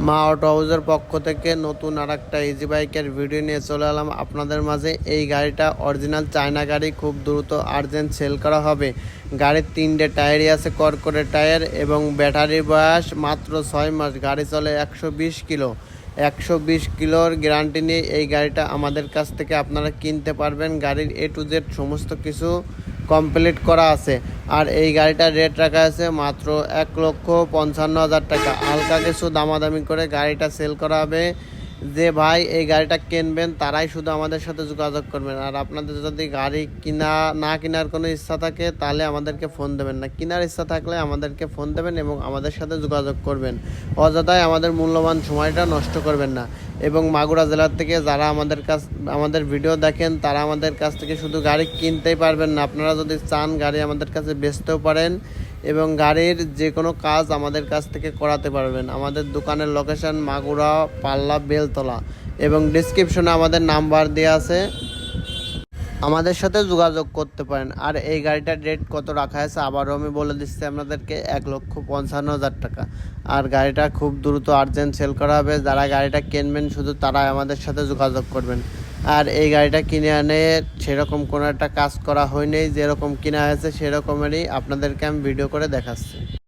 মা অটো হাউসের পক্ষ থেকে নতুন আরেকটা ইজি বাইকের ভিডিও নিয়ে চলে এলাম আপনাদের মাঝে। এই গাড়িটা অরিজিনাল চায়না গাড়ি, খুব দ্রুত আর্জেন্ট সেল করা হবে। গাড়ির 3টে টায়ারই আছে কড়কড়ে টায়ার এবং ব্যাটারির বয়স মাত্র 6 মাস। গাড়ি চলে 120 কিলো। 120 কিলোর গ্যারান্টি নিয়ে এই গাড়িটা আমাদের কাছ থেকে আপনারা কিনতে পারবেন। গাড়ির A to Z সমস্ত কিছু কমপ্লিট করা আছে। আর এই গাড়িটার রেট রাখা আছে মাত্র 1,55,000 টাকা। হালকা কিছু দামাদামি করে গাড়িটা সেল করা হবে। যে ভাই এই গাড়িটা কিনবেন তারাই শুধু আমাদের সাথে যোগাযোগ করবেন। আর আপনাদের যদি গাড়ি কেনার কোনো ইচ্ছা থাকে তাহলে আমাদেরকে ফোন দেবেন না। কেনার ইচ্ছা থাকলে আমাদেরকে ফোন দেবেন এবং আমাদের সাথে যোগাযোগ করবেন। অযথায় আমাদের মূল্যবান সময়টা নষ্ট করবেন না। এবং মাগুরা জেলার থেকে যারা আমাদের ভিডিও দেখেন তারা আমাদের কাছ থেকে শুধু গাড়ি কিনতেই পারবেন না, আপনারা যদি চান গাড়ি আমাদের কাছে বেচতেও পারেন এবং গাড়ির যে কোনো কাজ আমাদের কাছ থেকে করাতে পারবেন। আমাদের দোকানের লোকেশন মাগুরা পাল্লা বেলতলা এবং ডিসক্রিপশনে আমাদের নাম্বার দেওয়া আছে, আমাদের সাথে যোগাযোগ করতে পারেন। আর এই গাড়িটার রেট কত রাখা আছে আবারও আমি বলে দিচ্ছি আপনাদেরকে, 1,55,000 টাকা। আর গাড়িটা খুব দ্রুত আর্জেন্ট সেল করা হবে। যারা গাড়িটা কিনবেন শুধু তারাই আমাদের সাথে যোগাযোগ করবেন। আর এই গাড়িটা কিনে আনে সেরকম কোনো একটা কাজ করা হয়নি, যেরকম কিনা হয়েছে সেরকমেরই আপনাদেরকে আমি ভিডিও করে দেখাচ্ছি।